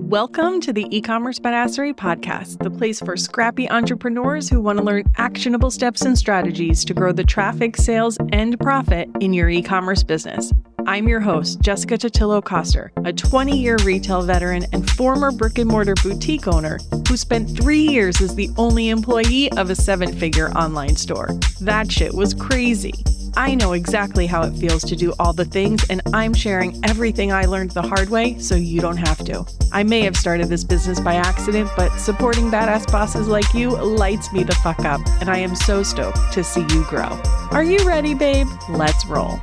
Welcome to the E-commerce Badassery podcast, the place for scrappy entrepreneurs who want to learn actionable steps and strategies to grow the traffic, sales, and profit in your e-commerce business. I'm your host, Jessica Totillo-Coster, a 20-year retail veteran and former brick-and-mortar boutique owner who spent 3 years as the only employee of a 7-figure online store. That shit was crazy. I know exactly how it feels to do all the things, and I'm sharing everything I learned the hard way so you don't have to. I may have started this business by accident, but supporting badass bosses like you lights me the fuck up, and I am so stoked to see you grow. Are you ready, babe? Let's roll.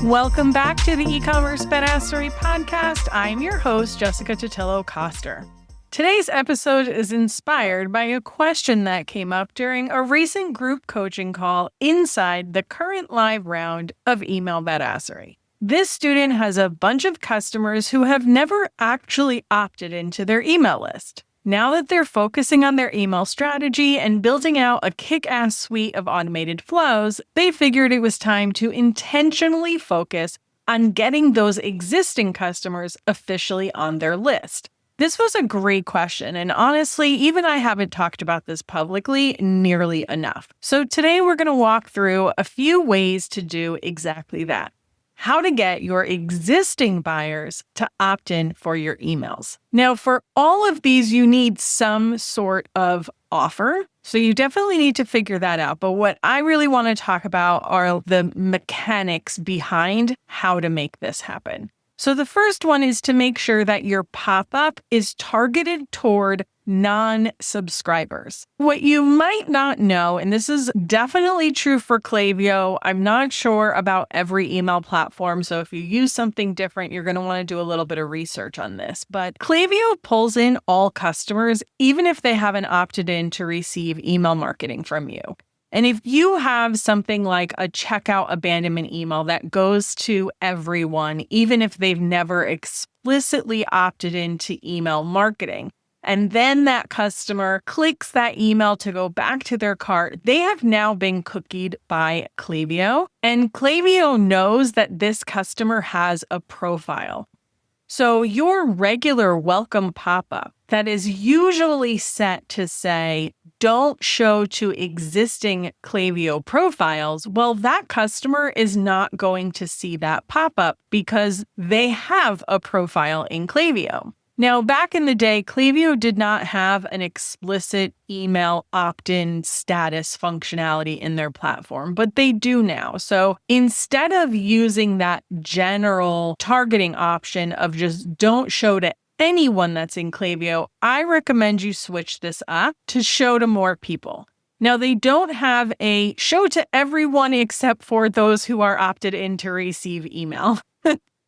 Welcome back to the E-commerce Badassery podcast. I'm your host, Jessica Totillo-Coster. Today's episode is inspired by a question that came up during a recent group coaching call inside the current live round of Email Badassery. This student has a bunch of customers who have never actually opted into their email list. Now that they're focusing on their email strategy and building out a kick-ass suite of automated flows, they figured it was time to intentionally focus on getting those existing customers officially on their list. This was a great question, and honestly, even I haven't talked about this publicly nearly enough. So today we're going to walk through a few ways to do exactly that. How to get your existing buyers to opt in for your emails. Now, for all of these, you need some sort of offer. So you definitely need to figure that out. But what I really want to talk about are the mechanics behind how to make this happen. So the first one is to make sure that your pop-up is targeted toward non-subscribers. What you might not know, and this is definitely true for Klaviyo, I'm not sure about every email platform, so if you use something different, you're going to want to do a little bit of research on this. But Klaviyo pulls in all customers, even if they haven't opted in to receive email marketing from you. And if you have something like a checkout abandonment email that goes to everyone, even if they've never explicitly opted into email marketing, and then that customer clicks that email to go back to their cart, they have now been cookied by Klaviyo. And Klaviyo knows that this customer has a profile. So your regular welcome pop-up that is usually set to say, don't show to existing Klaviyo profiles, well, that customer is not going to see that pop-up because they have a profile in Klaviyo. Now, back in the day, Klaviyo did not have an explicit email opt-in status functionality in their platform, but they do now. So instead of using that general targeting option of just don't show to anyone that's in Klaviyo, I recommend you switch this up to show to more people. Now, they don't have a show to everyone except for those who are opted in to receive email.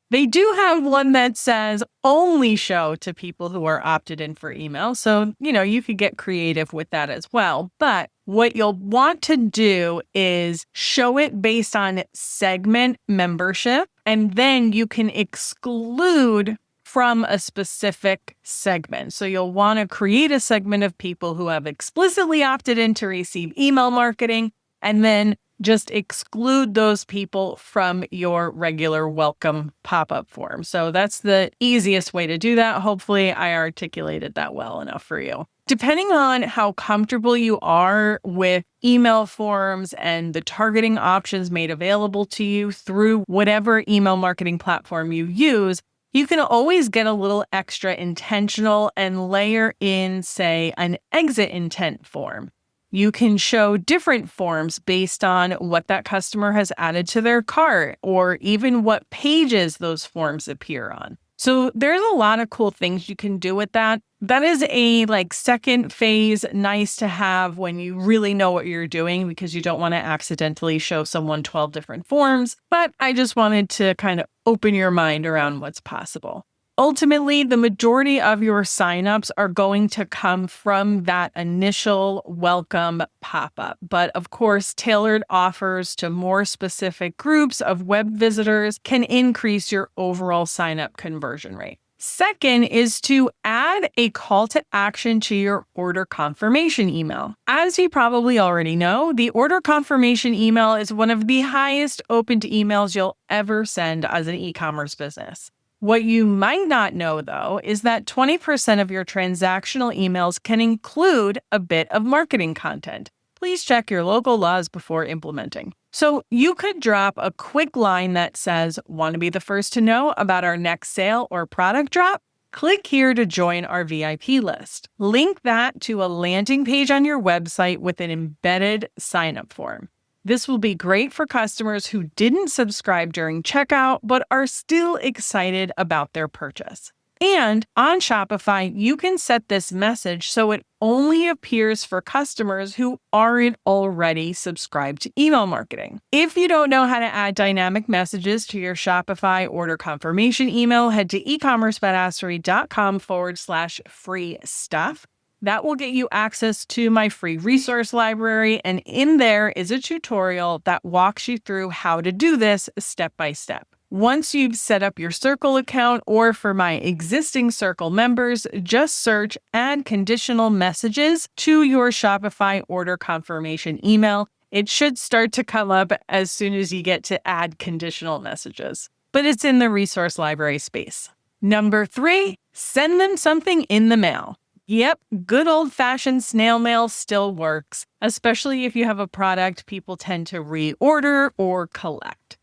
They do have one that says only show to people who are opted in for email. So, you could get creative with that as well. But what you'll want to do is show it based on segment membership, and then you can exclude from a specific segment. So you'll want to create a segment of people who have explicitly opted in to receive email marketing, and then just exclude those people from your regular welcome pop-up form. So that's the easiest way to do that. Hopefully I articulated that well enough for you. Depending on how comfortable you are with email forms and the targeting options made available to you through whatever email marketing platform you use, you can always get a little extra intentional and layer in, say, an exit intent form. You can show different forms based on what that customer has added to their cart or even what pages those forms appear on. So there's a lot of cool things you can do with that. That is a second phase, nice to have when you really know what you're doing because you don't want to accidentally show someone 12 different forms. But I just wanted to kind of open your mind around what's possible. Ultimately, the majority of your signups are going to come from that initial welcome pop-up. But of course, tailored offers to more specific groups of web visitors can increase your overall signup conversion rate. Second is to add a call to action to your order confirmation email. As you probably already know, the order confirmation email is one of the highest opened emails you'll ever send as an e-commerce business. What you might not know, though, is that 20% of your transactional emails can include a bit of marketing content. Please check your local laws before implementing. So you could drop a quick line that says, "Want to be the first to know about our next sale or product drop? Click here to join our VIP list." Link that to a landing page on your website with an embedded sign-up form. This will be great for customers who didn't subscribe during checkout but are still excited about their purchase. And on Shopify, you can set this message so it only appears for customers who aren't already subscribed to email marketing. If you don't know how to add dynamic messages to your Shopify order confirmation email, head to ecommercebadassery.com/free stuff. That will get you access to my free resource library, and in there is a tutorial that walks you through how to do this step by step. Once you've set up your Circle account, or for my existing Circle members, just search "Add Conditional Messages" to your Shopify order confirmation email. It should start to come up as soon as you get to add conditional messages, but it's in the resource library space. Number 3, send them something in the mail. Yep, good old-fashioned snail mail still works, especially if you have a product people tend to reorder or collect.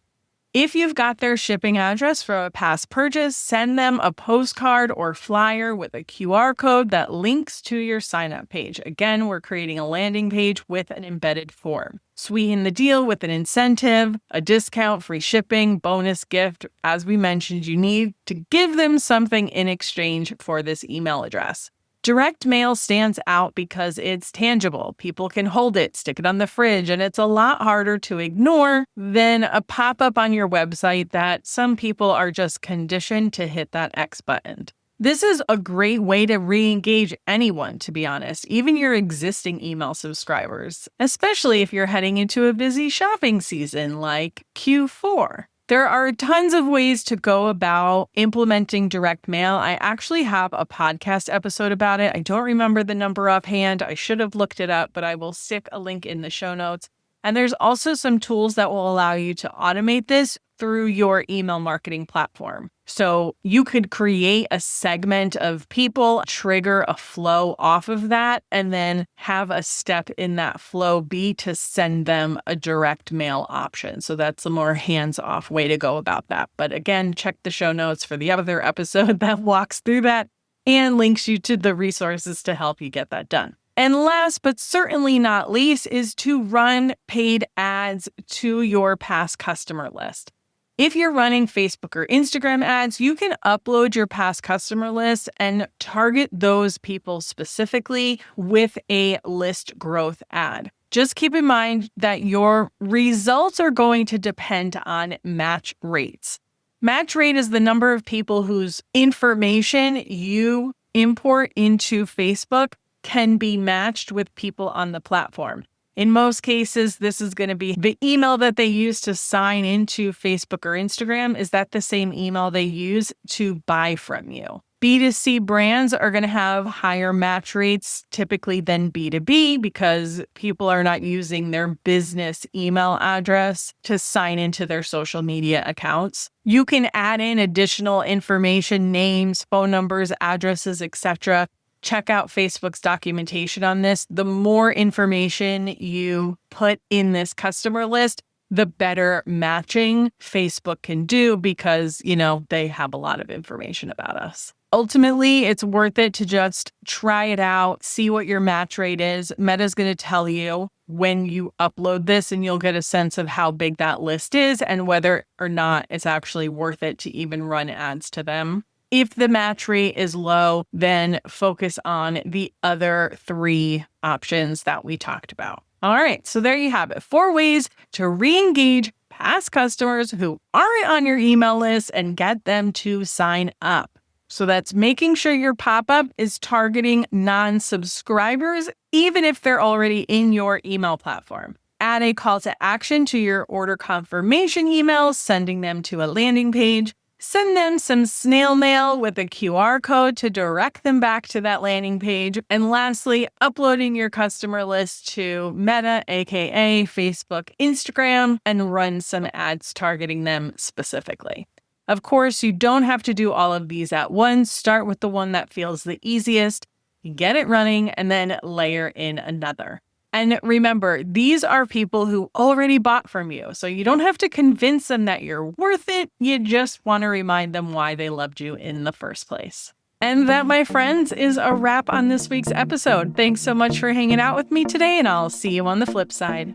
If you've got their shipping address from a past purchase, send them a postcard or flyer with a QR code that links to your sign-up page. Again, we're creating a landing page with an embedded form. Sweeten the deal with an incentive, a discount, free shipping, bonus gift. As we mentioned, you need to give them something in exchange for this email address. Direct mail stands out because it's tangible. People can hold it, stick it on the fridge, and it's a lot harder to ignore than a pop-up on your website that some people are just conditioned to hit that X button. This is a great way to re-engage anyone, to be honest, even your existing email subscribers, especially if you're heading into a busy shopping season like Q4. There are tons of ways to go about implementing direct mail. I actually have a podcast episode about it. I don't remember the number offhand. I should have looked it up, but I will stick a link in the show notes. And there's also some tools that will allow you to automate this through your email marketing platform. So you could create a segment of people, trigger a flow off of that, and then have a step in that flow be to send them a direct mail option. So that's a more hands-off way to go about that. But again, check the show notes for the other episode that walks through that and links you to the resources to help you get that done. And last but certainly not least is to run paid ads to your past customer list. If you're running Facebook or Instagram ads, you can upload your past customer list and target those people specifically with a list growth ad. Just keep in mind that your results are going to depend on match rates. Match rate is the number of people whose information you import into Facebook can be matched with people on the platform. In most cases, this is going to be the email that they use to sign into Facebook or Instagram. Is that the same email they use to buy from you? B2C brands are going to have higher match rates typically than B2B because people are not using their business email address to sign into their social media accounts. You can add in additional information, names, phone numbers, addresses, etc. Check out Facebook's documentation on this. The more information you put in this customer list, the better matching Facebook can do because, they have a lot of information about us. Ultimately, it's worth it to just try it out, see what your match rate is. Meta's going to tell you when you upload this, and you'll get a sense of how big that list is and whether or not it's actually worth it to even run ads to them. If the match rate is low, then focus on the other 3 options that we talked about. All right, so there you have it. 4 ways to re-engage past customers who aren't on your email list and get them to sign up. So that's making sure your pop-up is targeting non-subscribers, even if they're already in your email platform. Add a call to action to your order confirmation emails, sending them to a landing page. Send them some snail mail with a QR code to direct them back to that landing page. And lastly, uploading your customer list to Meta, aka Facebook, Instagram, and run some ads targeting them specifically. Of course, you don't have to do all of these at once. Start with the one that feels the easiest, get it running, and then layer in another. And remember, these are people who already bought from you, so you don't have to convince them that you're worth it. You just want to remind them why they loved you in the first place. And that, my friends, is a wrap on this week's episode. Thanks so much for hanging out with me today, and I'll see you on the flip side.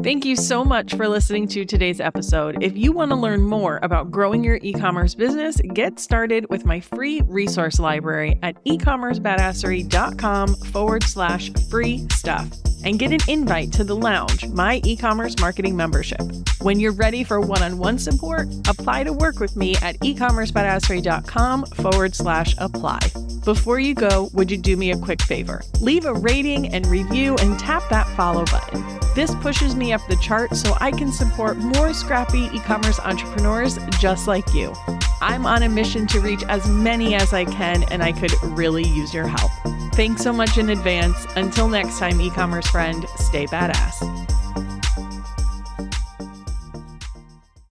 Thank you so much for listening to today's episode. If you want to learn more about growing your e-commerce business, get started with my free resource library at ecommercebadassery.com/free stuff and get an invite to the Lounge, my e-commerce marketing membership. When you're ready for one-on-one support, apply to work with me at ecommercebadassery.com/apply. Before you go, would you do me a quick favor? Leave a rating and review and tap that follow button. This pushes me up the chart so I can support more scrappy e-commerce entrepreneurs just like you. I'm on a mission to reach as many as I can, and I could really use your help. Thanks so much in advance. Until next time, e-commerce friend, stay badass.